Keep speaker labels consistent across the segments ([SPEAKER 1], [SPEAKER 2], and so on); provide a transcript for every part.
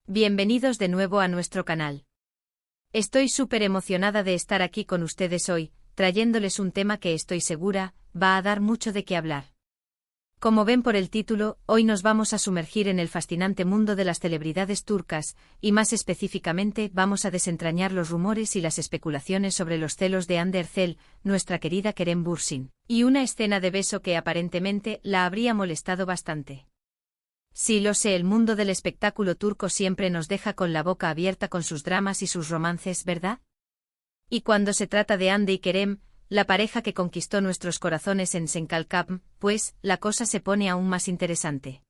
[SPEAKER 1] Bienvenidos de nuevo a nuestro canal. Estoy súper emocionada de estar aquí con ustedes hoy, trayéndoles un tema que estoy segura, va a dar mucho de qué hablar. Como ven por el título, hoy nos vamos a sumergir en el fascinante mundo de las celebridades turcas, y más específicamente vamos a desentrañar los rumores y las especulaciones sobre los celos de Hande Erçel, nuestra querida Kerem Bürsin, y una escena de beso que aparentemente la habría molestado bastante. Sí, lo sé, el mundo del espectáculo turco siempre nos deja con la boca abierta con sus dramas y sus romances, ¿verdad? Y cuando se trata de Hande y Kerem, la pareja que conquistó nuestros corazones en Senkalkapm, pues, la cosa se pone aún más interesante.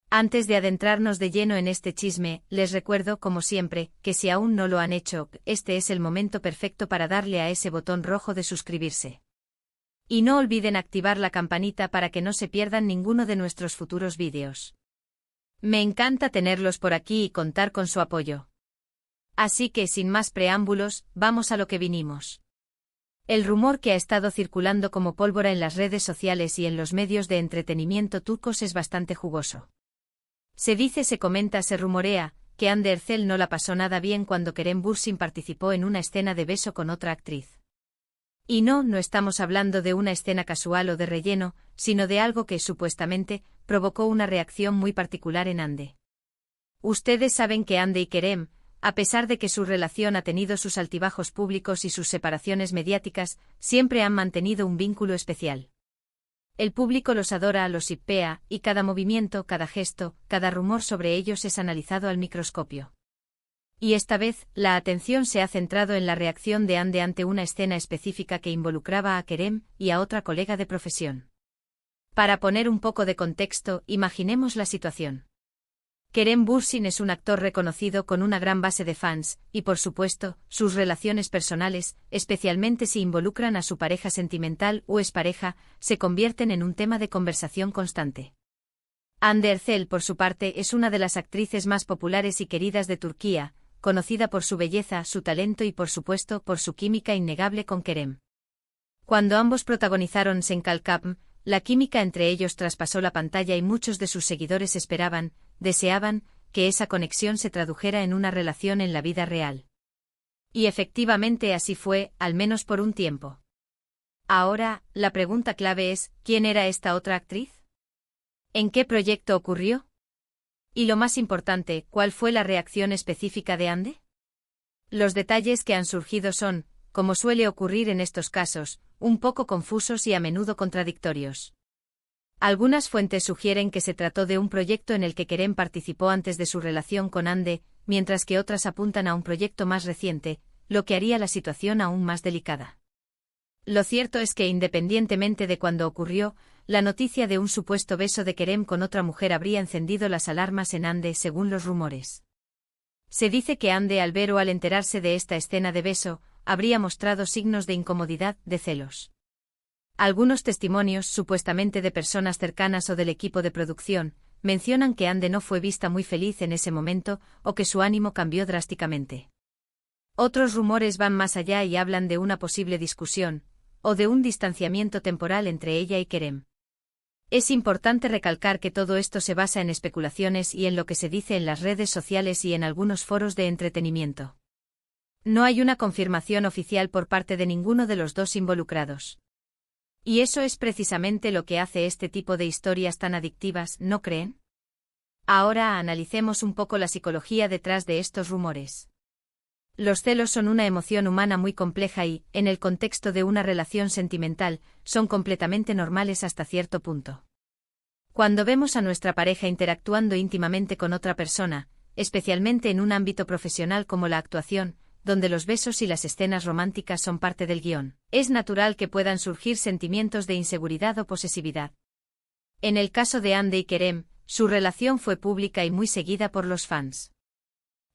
[SPEAKER 1] Antes de adentrarnos de lleno en este chisme, les recuerdo, como siempre, que si aún no lo han hecho, este es el momento perfecto para darle a ese botón rojo de suscribirse. Y no olviden activar la campanita para que no se pierdan ninguno de nuestros futuros vídeos. Me encanta tenerlos por aquí y contar con su apoyo. Así que, sin más preámbulos, vamos a lo que vinimos. El rumor que ha estado circulando como pólvora en las redes sociales y en los medios de entretenimiento turcos es bastante jugoso. Se dice, se comenta, se rumorea, que Hande Erçel no la pasó nada bien cuando Kerem Bürsin participó en una escena de beso con otra actriz. Y no estamos hablando de una escena casual o de relleno, sino de algo que, supuestamente, provocó una reacción muy particular en Hande. Ustedes saben que Hande y Kerem, a pesar de que su relación ha tenido sus altibajos públicos y sus separaciones mediáticas, siempre han mantenido un vínculo especial. El público los adora, los shippea, y cada movimiento, cada gesto, cada rumor sobre ellos es analizado al microscopio. Y esta vez, la atención se ha centrado en la reacción de Hande ante una escena específica que involucraba a Kerem y a otra colega de profesión. Para poner un poco de contexto, imaginemos la situación. Kerem Bürsin es un actor reconocido con una gran base de fans, y por supuesto, sus relaciones personales, especialmente si involucran a su pareja sentimental o expareja, se convierten en un tema de conversación constante. Hande Erçel, por su parte, es una de las actrices más populares y queridas de Turquía, conocida por su belleza, su talento y por supuesto por su química innegable con Kerem. Cuando ambos protagonizaron Senkalkapm, la química entre ellos traspasó la pantalla y muchos de sus seguidores esperaban, deseaban, que esa conexión se tradujera en una relación en la vida real. Y efectivamente así fue, al menos por un tiempo. Ahora, la pregunta clave es, ¿quién era esta otra actriz? ¿En qué proyecto ocurrió? Y lo más importante, ¿cuál fue la reacción específica de Hande? Los detalles que han surgido son, como suele ocurrir en estos casos, un poco confusos y a menudo contradictorios. Algunas fuentes sugieren que se trató de un proyecto en el que Kerem participó antes de su relación con Hande, mientras que otras apuntan a un proyecto más reciente, lo que haría la situación aún más delicada. Lo cierto es que independientemente de cuándo ocurrió, la noticia de un supuesto beso de Kerem con otra mujer habría encendido las alarmas en Hande según los rumores. Se dice que Hande, al ver o al enterarse de esta escena de beso, habría mostrado signos de incomodidad, de celos. Algunos testimonios, supuestamente de personas cercanas o del equipo de producción, mencionan que Hande no fue vista muy feliz en ese momento o que su ánimo cambió drásticamente. Otros rumores van más allá y hablan de una posible discusión, o de un distanciamiento temporal entre ella y Kerem. Es importante recalcar que todo esto se basa en especulaciones y en lo que se dice en las redes sociales y en algunos foros de entretenimiento. No hay una confirmación oficial por parte de ninguno de los dos involucrados. Y eso es precisamente lo que hace este tipo de historias tan adictivas, ¿no creen? Ahora analicemos un poco la psicología detrás de estos rumores. Los celos son una emoción humana muy compleja y, en el contexto de una relación sentimental, son completamente normales hasta cierto punto. Cuando vemos a nuestra pareja interactuando íntimamente con otra persona, especialmente en un ámbito profesional como la actuación, donde los besos y las escenas románticas son parte del guión, es natural que puedan surgir sentimientos de inseguridad o posesividad. En el caso de Hande y Kerem, su relación fue pública y muy seguida por los fans.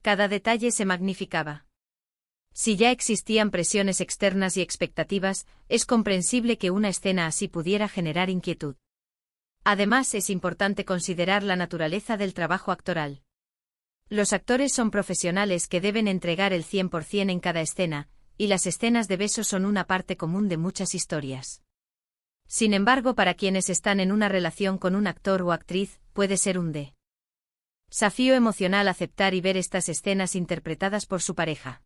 [SPEAKER 1] Cada detalle se magnificaba. Si ya existían presiones externas y expectativas, es comprensible que una escena así pudiera generar inquietud. Además, es importante considerar la naturaleza del trabajo actoral. Los actores son profesionales que deben entregar el 100% en cada escena, y las escenas de beso son una parte común de muchas historias. Sin embargo, para quienes están en una relación con un actor o actriz, puede ser un Desafío emocional aceptar y ver estas escenas interpretadas por su pareja.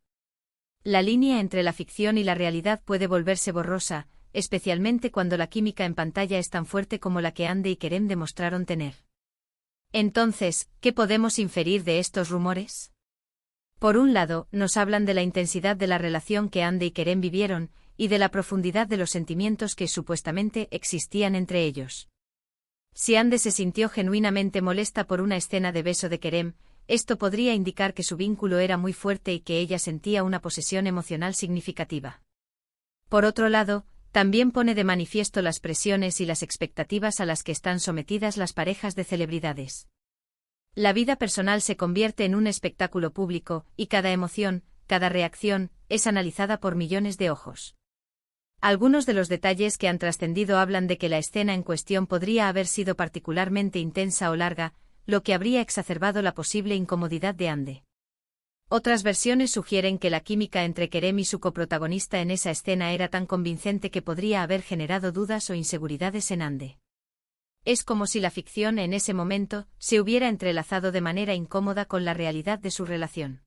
[SPEAKER 1] La línea entre la ficción y la realidad puede volverse borrosa, especialmente cuando la química en pantalla es tan fuerte como la que Ande y Kerem demostraron tener. Entonces, ¿qué podemos inferir de estos rumores? Por un lado, nos hablan de la intensidad de la relación que Ande y Kerem vivieron, y de la profundidad de los sentimientos que supuestamente existían entre ellos. Si Ande se sintió genuinamente molesta por una escena de beso de Kerem, esto podría indicar que su vínculo era muy fuerte y que ella sentía una posesión emocional significativa. Por otro lado, también pone de manifiesto las presiones y las expectativas a las que están sometidas las parejas de celebridades. La vida personal se convierte en un espectáculo público, y cada emoción, cada reacción, es analizada por millones de ojos. Algunos de los detalles que han trascendido hablan de que la escena en cuestión podría haber sido particularmente intensa o larga, lo que habría exacerbado la posible incomodidad de Ande. Otras versiones sugieren que la química entre Kerem y su coprotagonista en esa escena era tan convincente que podría haber generado dudas o inseguridades en Ande. Es como si la ficción en ese momento se hubiera entrelazado de manera incómoda con la realidad de su relación.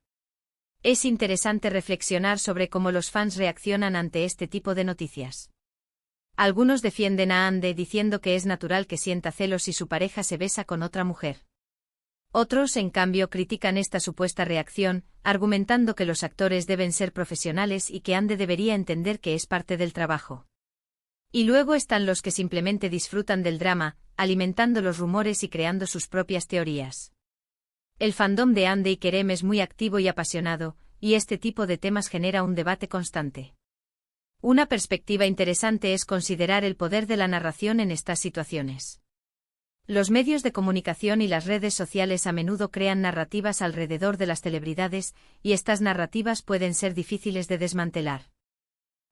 [SPEAKER 1] Es interesante reflexionar sobre cómo los fans reaccionan ante este tipo de noticias. Algunos defienden a Ande diciendo que es natural que sienta celos si su pareja se besa con otra mujer. Otros, en cambio, critican esta supuesta reacción, argumentando que los actores deben ser profesionales y que Ande debería entender que es parte del trabajo. Y luego están los que simplemente disfrutan del drama, alimentando los rumores y creando sus propias teorías. El fandom de Ande y Kerem es muy activo y apasionado, y este tipo de temas genera un debate constante. Una perspectiva interesante es considerar el poder de la narración en estas situaciones. Los medios de comunicación y las redes sociales a menudo crean narrativas alrededor de las celebridades, y estas narrativas pueden ser difíciles de desmantelar.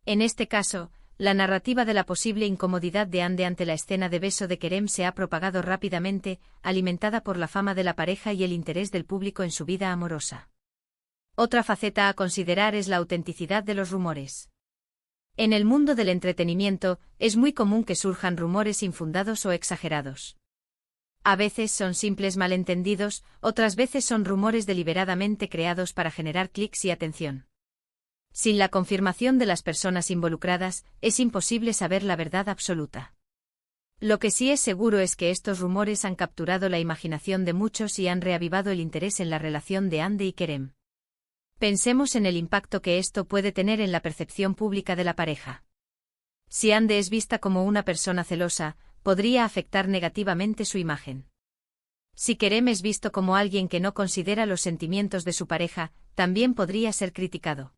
[SPEAKER 1] En este caso, la narrativa de la posible incomodidad de Ande ante la escena de beso de Kerem se ha propagado rápidamente, alimentada por la fama de la pareja y el interés del público en su vida amorosa. Otra faceta a considerar es la autenticidad de los rumores. En el mundo del entretenimiento, es muy común que surjan rumores infundados o exagerados. A veces son simples malentendidos, otras veces son rumores deliberadamente creados para generar clics y atención. Sin la confirmación de las personas involucradas, es imposible saber la verdad absoluta. Lo que sí es seguro es que estos rumores han capturado la imaginación de muchos y han reavivado el interés en la relación de Ande y Kerem. Pensemos en el impacto que esto puede tener en la percepción pública de la pareja. Si Ande es vista como una persona celosa, podría afectar negativamente su imagen. Si Kerem es visto como alguien que no considera los sentimientos de su pareja, también podría ser criticado.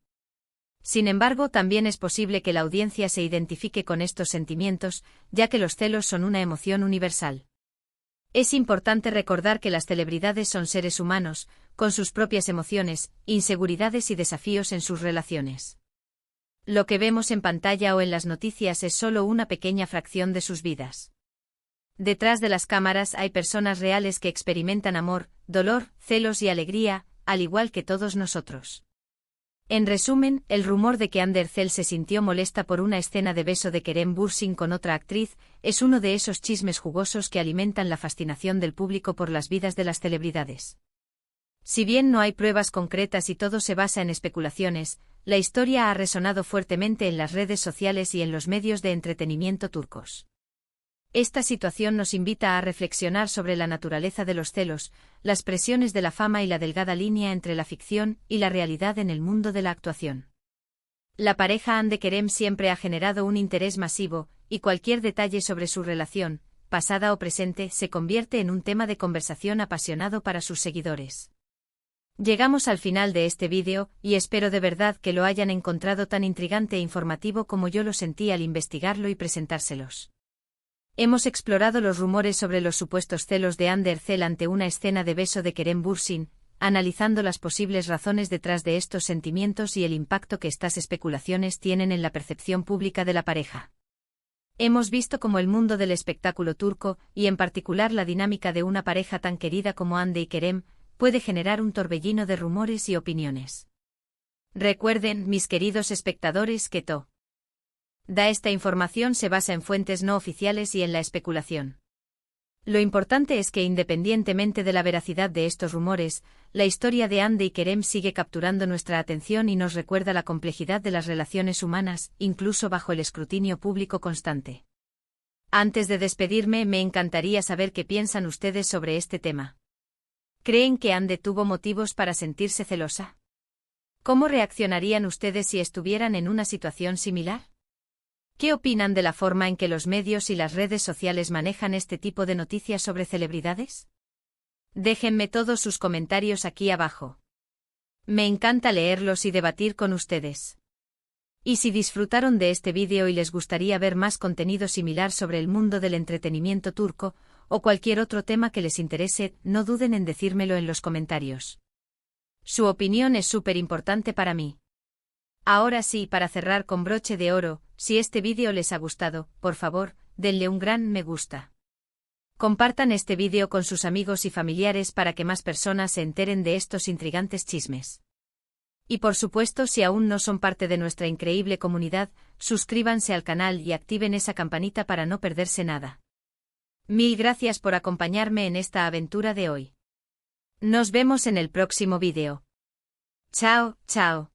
[SPEAKER 1] Sin embargo, también es posible que la audiencia se identifique con estos sentimientos, ya que los celos son una emoción universal. Es importante recordar que las celebridades son seres humanos, con sus propias emociones, inseguridades y desafíos en sus relaciones. Lo que vemos en pantalla o en las noticias es solo una pequeña fracción de sus vidas. Detrás de las cámaras hay personas reales que experimentan amor, dolor, celos y alegría, al igual que todos nosotros. En resumen, el rumor de que Ande Erçel se sintió molesta por una escena de beso de Kerem Bürsin con otra actriz, es uno de esos chismes jugosos que alimentan la fascinación del público por las vidas de las celebridades. Si bien no hay pruebas concretas y todo se basa en especulaciones, la historia ha resonado fuertemente en las redes sociales y en los medios de entretenimiento turcos. Esta situación nos invita a reflexionar sobre la naturaleza de los celos, las presiones de la fama y la delgada línea entre la ficción y la realidad en el mundo de la actuación. La pareja Ande Kerem siempre ha generado un interés masivo, y cualquier detalle sobre su relación, pasada o presente, se convierte en un tema de conversación apasionado para sus seguidores. Llegamos al final de este vídeo, y espero de verdad que lo hayan encontrado tan intrigante e informativo como yo lo sentí al investigarlo y presentárselos. Hemos explorado los rumores sobre los supuestos celos de Ande Erçel ante una escena de beso de Kerem Bürsin, analizando las posibles razones detrás de estos sentimientos y el impacto que estas especulaciones tienen en la percepción pública de la pareja. Hemos visto cómo el mundo del espectáculo turco, y en particular la dinámica de una pareja tan querida como Ande y Kerem, puede generar un torbellino de rumores y opiniones. Recuerden, mis queridos espectadores, que esta información se basa en fuentes no oficiales y en la especulación. Lo importante es que independientemente de la veracidad de estos rumores, la historia de Hande y Kerem sigue capturando nuestra atención y nos recuerda la complejidad de las relaciones humanas, incluso bajo el escrutinio público constante. Antes de despedirme, me encantaría saber qué piensan ustedes sobre este tema. ¿Creen que Hande tuvo motivos para sentirse celosa? ¿Cómo reaccionarían ustedes si estuvieran en una situación similar? ¿Qué opinan de la forma en que los medios y las redes sociales manejan este tipo de noticias sobre celebridades? Déjenme todos sus comentarios aquí abajo. Me encanta leerlos y debatir con ustedes. Y si disfrutaron de este vídeo y les gustaría ver más contenido similar sobre el mundo del entretenimiento turco, o cualquier otro tema que les interese, no duden en decírmelo en los comentarios. Su opinión es súper importante para mí. Ahora sí, para cerrar con broche de oro, si este vídeo les ha gustado, por favor, denle un gran me gusta. Compartan este vídeo con sus amigos y familiares para que más personas se enteren de estos intrigantes chismes. Y por supuesto, si aún no son parte de nuestra increíble comunidad, suscríbanse al canal y activen esa campanita para no perderse nada. Mil gracias por acompañarme en esta aventura de hoy. Nos vemos en el próximo vídeo. Chao, chao.